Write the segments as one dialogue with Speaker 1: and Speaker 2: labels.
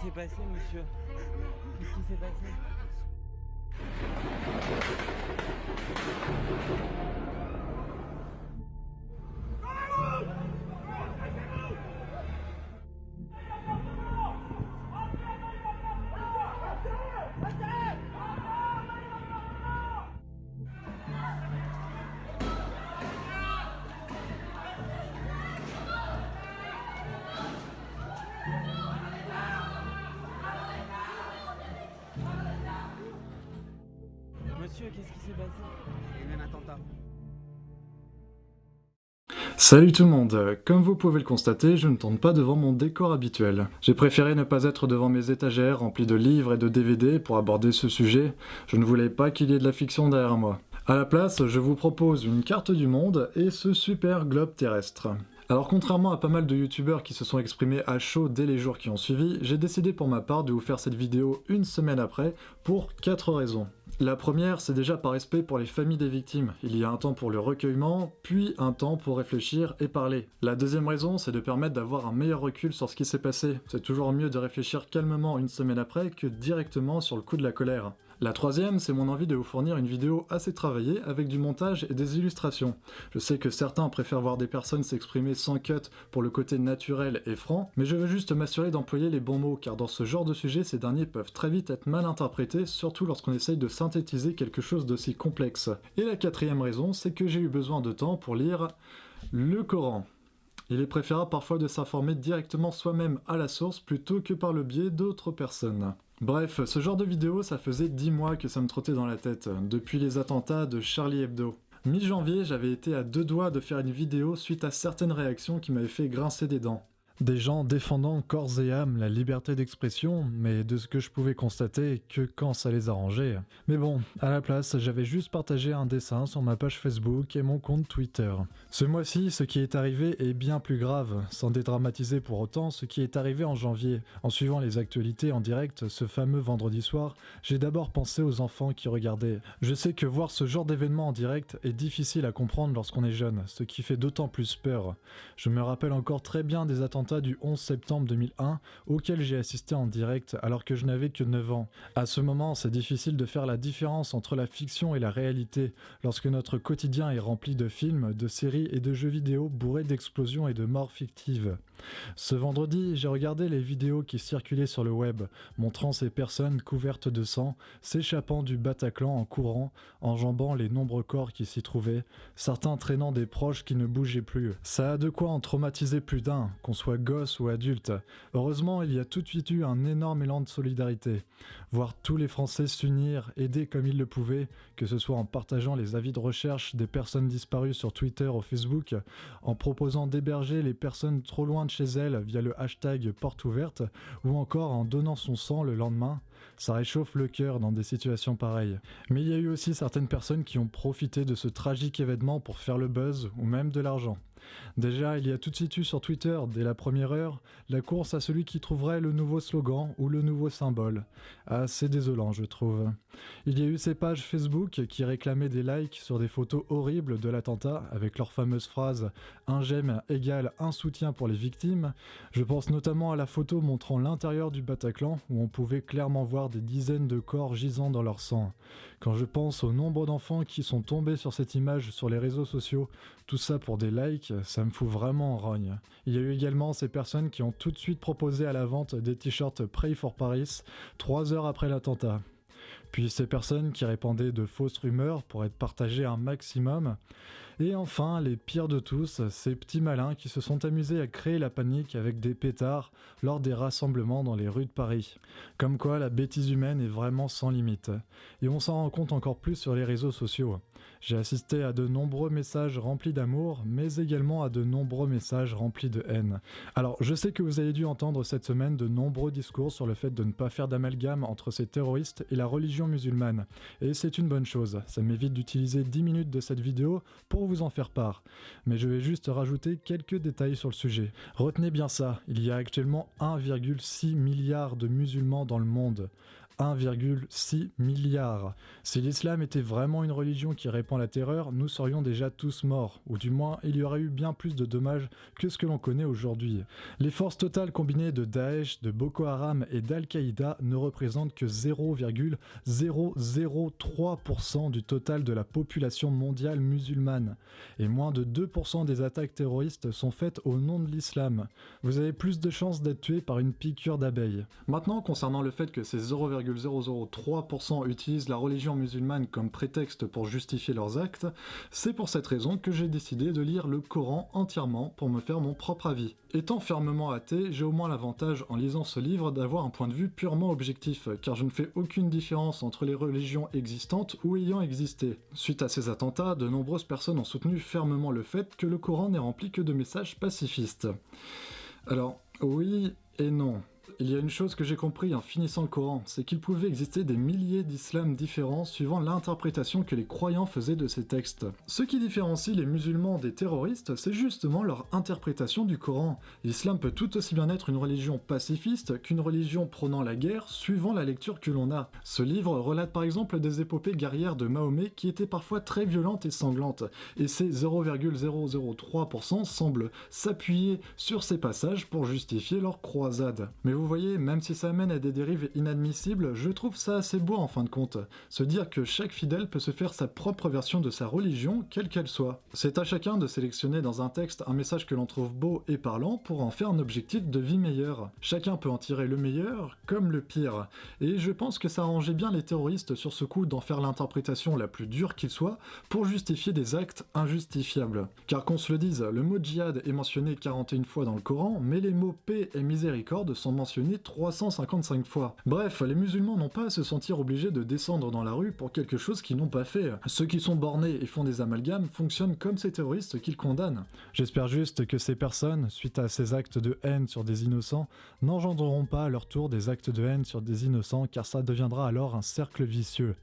Speaker 1: s'est passé, monsieur? Qu'est-ce qui s'est passé? Monsieur, qu'est-ce qui s'est passé? Il y a eu un attentat.
Speaker 2: Salut tout le monde, comme vous pouvez le constater, je ne tourne pas devant mon décor habituel. J'ai préféré ne pas être devant mes étagères remplies de livres et de DVD pour aborder ce sujet, je ne voulais pas qu'il y ait de la fiction derrière moi. À la place, je vous propose une carte du monde et ce super globe terrestre. Alors contrairement à pas mal de youtubeurs qui se sont exprimés à chaud dès les jours qui ont suivi, j'ai décidé pour ma part de vous faire cette vidéo une semaine après pour 4 raisons. La première, c'est déjà par respect pour les familles des victimes. Il y a un temps pour le recueillement, puis un temps pour réfléchir et parler. La deuxième raison, c'est de permettre d'avoir un meilleur recul sur ce qui s'est passé. C'est toujours mieux de réfléchir calmement une semaine après que directement sur le coup de la colère. La troisième, c'est mon envie de vous fournir une vidéo assez travaillée avec du montage et des illustrations. Je sais que certains préfèrent voir des personnes s'exprimer sans cut pour le côté naturel et franc, mais je veux juste m'assurer d'employer les bons mots, car dans ce genre de sujet, ces derniers peuvent très vite être mal interprétés, surtout lorsqu'on essaye de synthétiser quelque chose d'aussi complexe. Et la quatrième raison, c'est que j'ai eu besoin de temps pour lire le Coran. Il est préférable parfois de s'informer directement soi-même à la source plutôt que par le biais d'autres personnes. Bref, ce genre de vidéo, ça faisait 10 mois que ça me trottait dans la tête, depuis les attentats de Charlie Hebdo. Mi-janvier, j'avais été à 2 doigts de faire une vidéo suite à certaines réactions qui m'avaient fait grincer des dents. Des gens défendant corps et âme la liberté d'expression, mais de ce que je pouvais constater que quand ça les arrangeait. Mais bon, à la place, j'avais juste partagé un dessin sur ma page Facebook et mon compte Twitter. Ce mois-ci, ce qui est arrivé est bien plus grave, sans dédramatiser pour autant ce qui est arrivé en janvier. En suivant les actualités en direct, ce fameux vendredi soir, j'ai d'abord pensé aux enfants qui regardaient. Je sais que voir ce genre d'événement en direct est difficile à comprendre lorsqu'on est jeune, ce qui fait d'autant plus peur. Je me rappelle encore très bien des attentats du 11 septembre 2001 auquel j'ai assisté en direct alors que je n'avais que 9 ans. À ce moment, c'est difficile de faire la différence entre la fiction et la réalité lorsque notre quotidien est rempli de films, de séries et de jeux vidéo bourrés d'explosions et de morts fictives. Ce vendredi, j'ai regardé les vidéos qui circulaient sur le web, montrant ces personnes couvertes de sang, s'échappant du Bataclan en courant, enjambant les nombreux corps qui s'y trouvaient, certains traînant des proches qui ne bougeaient plus. Ça a de quoi en traumatiser plus d'un, qu'on soit gosse ou adulte. Heureusement, il y a tout de suite eu un énorme élan de solidarité. Voir tous les Français s'unir, aider comme ils le pouvaient, que ce soit en partageant les avis de recherche des personnes disparues sur Twitter ou Facebook, en proposant d'héberger les personnes trop loin de chez elles via le hashtag porte ouverte, ou encore en donnant son sang le lendemain, ça réchauffe le cœur dans des situations pareilles. Mais il y a eu aussi certaines personnes qui ont profité de ce tragique événement pour faire le buzz ou même de l'argent. Déjà, il y a tout de suite eu sur Twitter, dès la première heure, la course à celui qui trouverait le nouveau slogan ou le nouveau symbole. Assez désolant, je trouve. Il y a eu ces pages Facebook qui réclamaient des likes sur des photos horribles de l'attentat, avec leur fameuse phrase « un j'aime égale un soutien pour les victimes ». Je pense notamment à la photo montrant l'intérieur du Bataclan, où on pouvait clairement voir des dizaines de corps gisant dans leur sang. Quand je pense au nombre d'enfants qui sont tombés sur cette image sur les réseaux sociaux, tout ça pour des likes, ça me fout vraiment en rogne. Il y a eu également ces personnes qui ont tout de suite proposé à la vente des t-shirts Pray for Paris 3 heures après l'attentat. Puis ces personnes qui répandaient de fausses rumeurs pour être partagées un maximum. Et enfin, les pires de tous, ces petits malins qui se sont amusés à créer la panique avec des pétards lors des rassemblements dans les rues de Paris. Comme quoi, la bêtise humaine est vraiment sans limite. Et on s'en rend compte encore plus sur les réseaux sociaux. J'ai assisté à de nombreux messages remplis d'amour, mais également à de nombreux messages remplis de haine. Alors, je sais que vous avez dû entendre cette semaine de nombreux discours sur le fait de ne pas faire d'amalgame entre ces terroristes et la religion musulmane. Et c'est une bonne chose, ça m'évite d'utiliser 10 minutes de cette vidéo pour vous en faire part. Mais je vais juste rajouter quelques détails sur le sujet. Retenez bien ça, il y a actuellement 1,6 milliard de musulmans dans le monde. 1,6 milliard. Si l'islam était vraiment une religion qui répand la terreur, nous serions déjà tous morts, ou du moins il y aurait eu bien plus de dommages que ce que l'on connaît aujourd'hui. Les forces totales combinées de Daesh, de Boko Haram et d'Al-Qaïda ne représentent que 0,003% du total de la population mondiale musulmane, et moins de 2% des attaques terroristes sont faites au nom de l'islam. Vous avez plus de chances d'être tué par une piqûre d'abeille. Maintenant, concernant le fait que ces 0,003% utilisent la religion musulmane comme prétexte pour justifier leurs actes, c'est pour cette raison que j'ai décidé de lire le Coran entièrement pour me faire mon propre avis. Étant fermement athée, j'ai au moins l'avantage en lisant ce livre d'avoir un point de vue purement objectif, car je ne fais aucune différence entre les religions existantes ou ayant existé. Suite à ces attentats, de nombreuses personnes ont soutenu fermement le fait que le Coran n'est rempli que de messages pacifistes. Alors, oui et non. Il y a une chose que j'ai compris en finissant le Coran, c'est qu'il pouvait exister des milliers d'islams différents suivant l'interprétation que les croyants faisaient de ces textes. Ce qui différencie les musulmans des terroristes, c'est justement leur interprétation du Coran. L'islam peut tout aussi bien être une religion pacifiste qu'une religion prônant la guerre, suivant la lecture que l'on a. Ce livre relate par exemple des épopées guerrières de Mahomet qui étaient parfois très violentes et sanglantes, et ces 0,003% semblent s'appuyer sur ces passages pour justifier leur croisade. Mais vous voyez, même si ça mène à des dérives inadmissibles, je trouve ça assez beau en fin de compte. Se dire que chaque fidèle peut se faire sa propre version de sa religion, quelle qu'elle soit. C'est à chacun de sélectionner dans un texte un message que l'on trouve beau et parlant pour en faire un objectif de vie meilleur. Chacun peut en tirer le meilleur comme le pire. Et je pense que ça arrangeait bien les terroristes sur ce coup d'en faire l'interprétation la plus dure qu'il soit pour justifier des actes injustifiables. Car qu'on se le dise, le mot djihad est mentionné 41 fois dans le Coran, mais les mots paix et miséricorde sont mentionnés 355 fois. Bref, les musulmans n'ont pas à se sentir obligés de descendre dans la rue pour quelque chose qu'ils n'ont pas fait. Ceux qui sont bornés et font des amalgames fonctionnent comme ces terroristes qu'ils condamnent. J'espère juste que ces personnes, suite à ces actes de haine sur des innocents, n'engendreront pas à leur tour des actes de haine sur des innocents, car ça deviendra alors un cercle vicieux.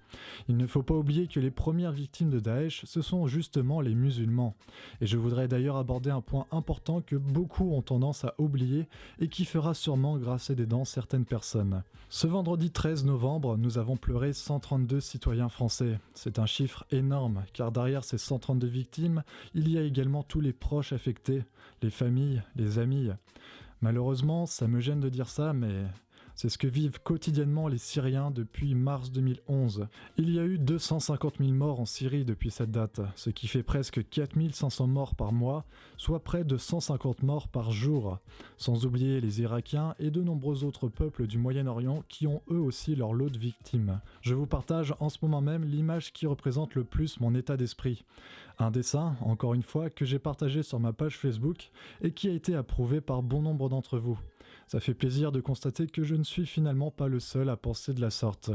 Speaker 2: Il ne faut pas oublier que les premières victimes de Daesh, ce sont justement les musulmans. Et je voudrais d'ailleurs aborder un point important que beaucoup ont tendance à oublier et qui fera sûrement grincer des dents certaines personnes. Ce vendredi 13 novembre, nous avons pleuré 132 citoyens français. C'est un chiffre énorme, car derrière ces 132 victimes, il y a également tous les proches affectés, les familles, les amis. Malheureusement, ça me gêne de dire ça, mais c'est ce que vivent quotidiennement les Syriens depuis mars 2011. Il y a eu 250 000 morts en Syrie depuis cette date, ce qui fait presque 4 500 morts par mois, soit près de 150 morts par jour. Sans oublier les Irakiens et de nombreux autres peuples du Moyen-Orient qui ont eux aussi leur lot de victimes. Je vous partage en ce moment même l'image qui représente le plus mon état d'esprit. Un dessin, encore une fois, que j'ai partagé sur ma page Facebook et qui a été approuvé par bon nombre d'entre vous. Ça fait plaisir de constater que je ne suis finalement pas le seul à penser de la sorte.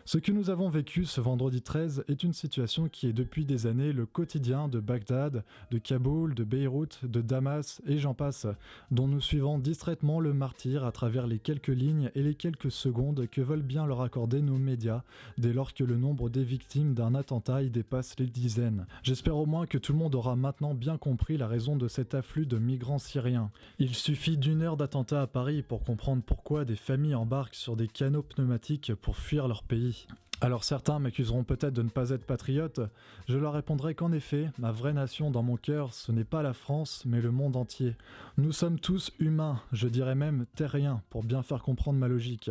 Speaker 2: Ce que nous avons vécu ce vendredi 13 est une situation qui est depuis des années le quotidien de Bagdad, de Kaboul, de Beyrouth, de Damas et j'en passe, dont nous suivons distraitement le martyr à travers les quelques lignes et les quelques secondes que veulent bien leur accorder nos médias, dès lors que le nombre des victimes d'un attentat y dépasse les dizaines. J'espère au moins que tout le monde aura maintenant bien compris la raison de cet afflux de migrants syriens. Il suffit d'1 heure d'attentat à Paris pour comprendre pourquoi des familles embarquent sur des canots pneumatiques pour fuir leur pays. Alors certains m'accuseront peut-être de ne pas être patriote, je leur répondrai qu'en effet, ma vraie nation dans mon cœur, ce n'est pas la France, mais le monde entier. Nous sommes tous humains, je dirais même terriens, pour bien faire comprendre ma logique.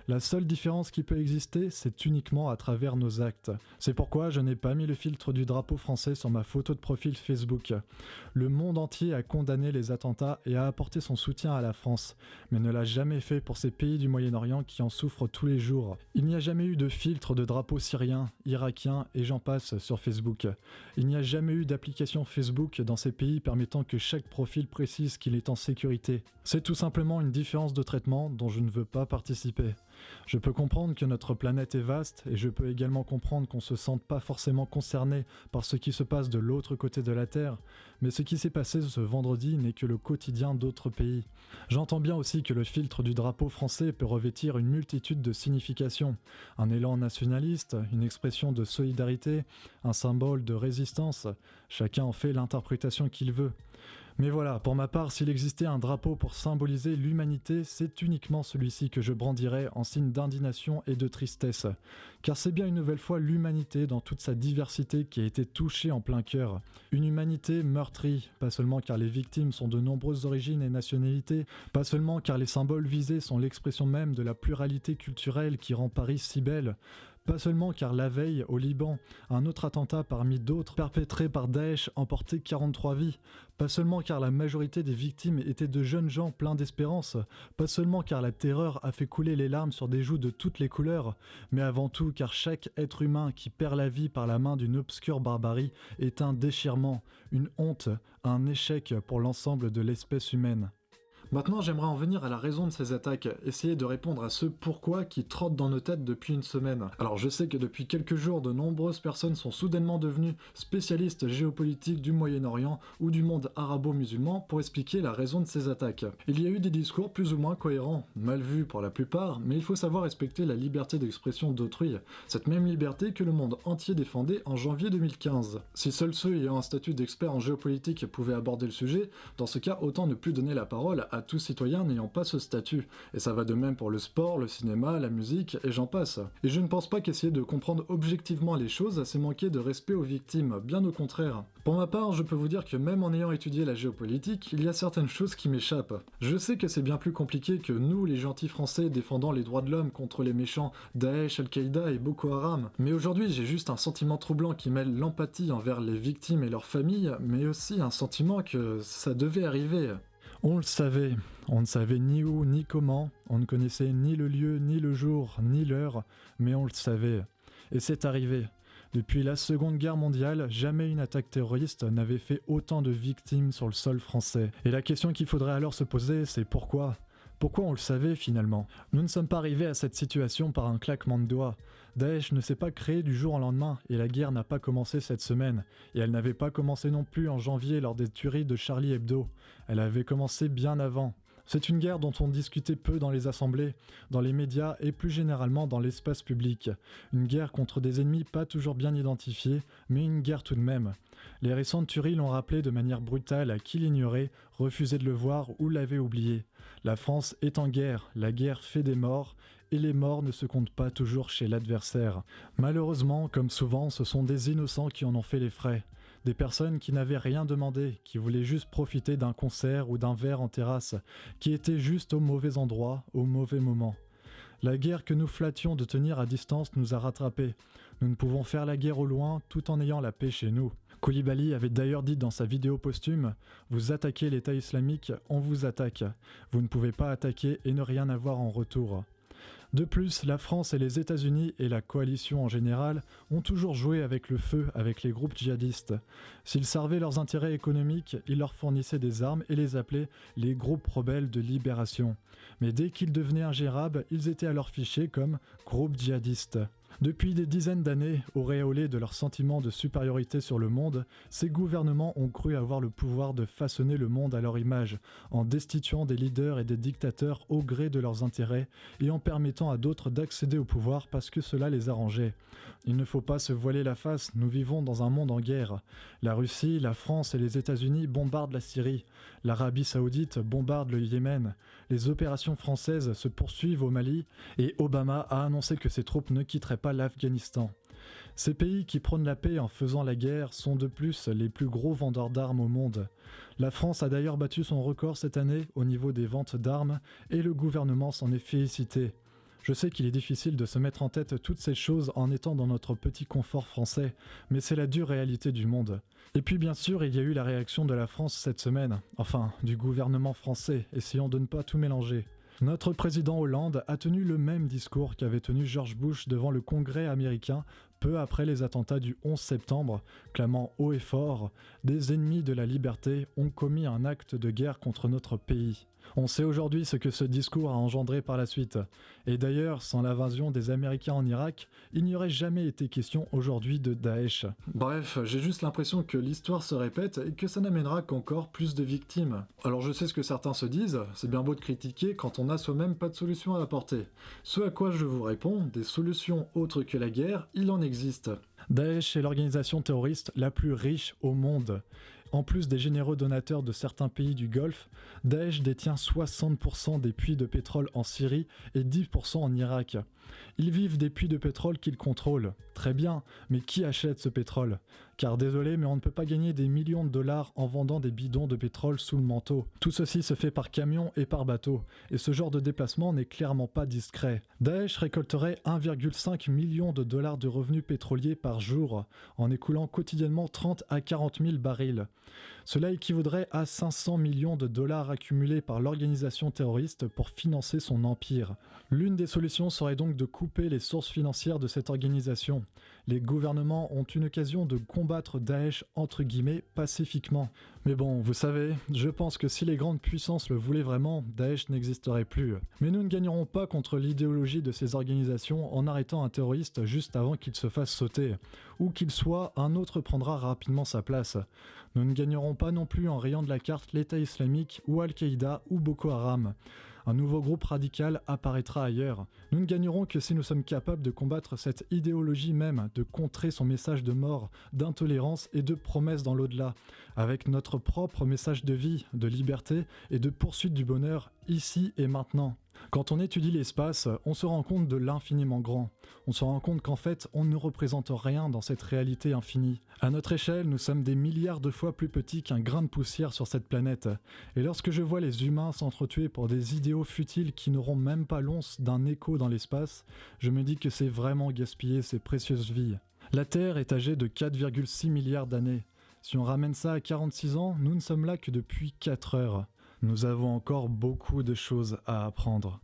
Speaker 2: La seule différence qui peut exister, c'est uniquement à travers nos actes. C'est pourquoi je n'ai pas mis le filtre du drapeau français sur ma photo de profil Facebook. Le monde entier a condamné les attentats et a apporté son soutien à la France, mais ne l'a jamais fait pour ces pays du Moyen-Orient qui en souffrent tous les jours. Il n'y a jamais eu de filtre de drapeaux syriens, irakiens et j'en passe sur Facebook. Il n'y a jamais eu d'application Facebook dans ces pays permettant que chaque profil précise qu'il est en sécurité. C'est tout simplement une différence de traitement dont je ne veux pas participer. Je peux comprendre que notre planète est vaste et je peux également comprendre qu'on se sente pas forcément concerné par ce qui se passe de l'autre côté de la Terre, mais ce qui s'est passé ce vendredi n'est que le quotidien d'autres pays. J'entends bien aussi que le filtre du drapeau français peut revêtir une multitude de significations. Un élan nationaliste, une expression de solidarité, un symbole de résistance, chacun en fait l'interprétation qu'il veut. Mais voilà, pour ma part, s'il existait un drapeau pour symboliser l'humanité, c'est uniquement celui-ci que je brandirais en signe d'indignation et de tristesse. Car c'est bien une nouvelle fois l'humanité dans toute sa diversité qui a été touchée en plein cœur. Une humanité meurtrie, pas seulement car les victimes sont de nombreuses origines et nationalités, pas seulement car les symboles visés sont l'expression même de la pluralité culturelle qui rend Paris si belle, pas seulement car la veille, au Liban, un autre attentat parmi d'autres perpétré par Daesh emportait 43 vies, pas seulement car la majorité des victimes étaient de jeunes gens pleins d'espérance, pas seulement car la terreur a fait couler les larmes sur des joues de toutes les couleurs, mais avant tout car chaque être humain qui perd la vie par la main d'une obscure barbarie est un déchirement, une honte, un échec pour l'ensemble de l'espèce humaine. Maintenant, j'aimerais en venir à la raison de ces attaques, essayer de répondre à ce pourquoi qui trotte dans nos têtes depuis une semaine. Alors je sais que depuis quelques jours, de nombreuses personnes sont soudainement devenues spécialistes géopolitiques du Moyen-Orient ou du monde arabo-musulman pour expliquer la raison de ces attaques. Il y a eu des discours plus ou moins cohérents, mal vus pour la plupart, mais il faut savoir respecter la liberté d'expression d'autrui, cette même liberté que le monde entier défendait en janvier 2015. Si seuls ceux ayant un statut d'expert en géopolitique pouvaient aborder le sujet, dans ce cas autant ne plus donner la parole à tout citoyen n'ayant pas ce statut. Et ça va de même pour le sport, le cinéma, la musique, et j'en passe. Et je ne pense pas qu'essayer de comprendre objectivement les choses, c'est manquer de respect aux victimes, bien au contraire. Pour ma part, je peux vous dire que même en ayant étudié la géopolitique, il y a certaines choses qui m'échappent. Je sais que c'est bien plus compliqué que nous, les gentils français défendant les droits de l'homme contre les méchants Daesh, Al-Qaïda et Boko Haram. Mais aujourd'hui, j'ai juste un sentiment troublant qui mêle l'empathie envers les victimes et leurs familles, mais aussi un sentiment que ça devait arriver. On le savait, on ne savait ni où ni comment, on ne connaissait ni le lieu, ni le jour, ni l'heure, mais on le savait. Et c'est arrivé. Depuis la Seconde Guerre mondiale, jamais une attaque terroriste n'avait fait autant de victimes sur le sol français. Et la question qu'il faudrait alors se poser, c'est pourquoi ? Pourquoi on le savait finalement ? Nous ne sommes pas arrivés à cette situation par un claquement de doigts. Daesh ne s'est pas créé du jour au lendemain et la guerre n'a pas commencé cette semaine. Et elle n'avait pas commencé non plus en janvier lors des tueries de Charlie Hebdo. Elle avait commencé bien avant. C'est une guerre dont on discutait peu dans les assemblées, dans les médias et plus généralement dans l'espace public. Une guerre contre des ennemis pas toujours bien identifiés, mais une guerre tout de même. Les récentes tueries l'ont rappelé de manière brutale à qui l'ignorait, refusait de le voir ou l'avait oublié. La France est en guerre, la guerre fait des morts, et les morts ne se comptent pas toujours chez l'adversaire. Malheureusement, comme souvent, ce sont des innocents qui en ont fait les frais. Des personnes qui n'avaient rien demandé, qui voulaient juste profiter d'un concert ou d'un verre en terrasse, qui étaient juste au mauvais endroit, au mauvais moment. La guerre que nous flattions de tenir à distance nous a rattrapés. Nous ne pouvons faire la guerre au loin tout en ayant la paix chez nous. Koulibaly avait d'ailleurs dit dans sa vidéo posthume « Vous attaquez l'État islamique, on vous attaque. Vous ne pouvez pas attaquer et ne rien avoir en retour. » De plus, la France et les États-Unis et la coalition en général ont toujours joué avec le feu avec les groupes djihadistes. S'ils servaient leurs intérêts économiques, ils leur fournissaient des armes et les appelaient les groupes rebelles de libération. Mais dès qu'ils devenaient ingérables, ils étaient alors fichés comme groupes djihadistes. Depuis des dizaines d'années, auréolés de leur sentiment de supériorité sur le monde, ces gouvernements ont cru avoir le pouvoir de façonner le monde à leur image, en destituant des leaders et des dictateurs au gré de leurs intérêts et en permettant à d'autres d'accéder au pouvoir parce que cela les arrangeait. Il ne faut pas se voiler la face, nous vivons dans un monde en guerre. La Russie, la France et les États-Unis bombardent la Syrie. L'Arabie Saoudite bombarde le Yémen. Les opérations françaises se poursuivent au Mali et Obama a annoncé que ses troupes ne quitteraient pas l'Afghanistan. Ces pays qui prônent la paix en faisant la guerre sont de plus les plus gros vendeurs d'armes au monde. La France a d'ailleurs battu son record cette année au niveau des ventes d'armes et le gouvernement s'en est félicité. Je sais qu'il est difficile de se mettre en tête toutes ces choses en étant dans notre petit confort français, mais c'est la dure réalité du monde. Et puis bien sûr, il y a eu la réaction de la France cette semaine, enfin, du gouvernement français, essayant de ne pas tout mélanger. Notre président Hollande a tenu le même discours qu'avait tenu George Bush devant le Congrès américain peu après les attentats du 11 septembre, clamant haut et fort « Des ennemis de la liberté ont commis un acte de guerre contre notre pays ». On sait aujourd'hui ce que ce discours a engendré par la suite. Et d'ailleurs, sans l'invasion des Américains en Irak, il n'y aurait jamais été question aujourd'hui de Daesh. Bref, j'ai juste l'impression que l'histoire se répète et que ça n'amènera qu'encore plus de victimes. Alors je sais ce que certains se disent, c'est bien beau de critiquer quand on n'a soi-même pas de solution à apporter. Ce à quoi je vous réponds, des solutions autres que la guerre, il en existe. Daesh est l'organisation terroriste la plus riche au monde. En plus des généreux donateurs de certains pays du Golfe, Daesh détient 60% des puits de pétrole en Syrie et 10% en Irak. Ils vivent des puits de pétrole qu'ils contrôlent. Très bien, mais qui achète ce pétrole ? Car désolé, mais on ne peut pas gagner des millions de dollars en vendant des bidons de pétrole sous le manteau. Tout ceci se fait par camion et par bateau, et ce genre de déplacement n'est clairement pas discret. Daesh récolterait 1,5 million de dollars de revenus pétroliers par jour, en écoulant quotidiennement 30 à 40 000 barils. Cela équivaudrait à 500 millions de dollars accumulés par l'organisation terroriste pour financer son empire. L'une des solutions serait donc de couper les sources financières de cette organisation. Les gouvernements ont une occasion de combattre Daesh entre guillemets pacifiquement. Mais bon, vous savez, je pense que si les grandes puissances le voulaient vraiment, Daesh n'existerait plus. Mais nous ne gagnerons pas contre l'idéologie de ces organisations en arrêtant un terroriste juste avant qu'il se fasse sauter. Où qu'il soit, un autre prendra rapidement sa place. Nous ne gagnerons pas non plus en rayant de la carte l'État islamique ou Al-Qaïda ou Boko Haram. Un nouveau groupe radical apparaîtra ailleurs. Nous ne gagnerons que si nous sommes capables de combattre cette idéologie même, de contrer son message de mort, d'intolérance et de promesse dans l'au-delà, avec notre propre message de vie, de liberté et de poursuite du bonheur, ici et maintenant. Quand on étudie l'espace, on se rend compte de l'infiniment grand. On se rend compte qu'en fait, on ne représente rien dans cette réalité infinie. À notre échelle, nous sommes des milliards de fois plus petits qu'un grain de poussière sur cette planète. Et lorsque je vois les humains s'entretuer pour des idéaux futiles qui n'auront même pas l'once d'un écho dans l'espace, je me dis que c'est vraiment gaspiller ces précieuses vies. La Terre est âgée de 4,6 milliards d'années. Si on ramène ça à 46 ans, nous ne sommes là que depuis 4 heures. Nous avons encore beaucoup de choses à apprendre.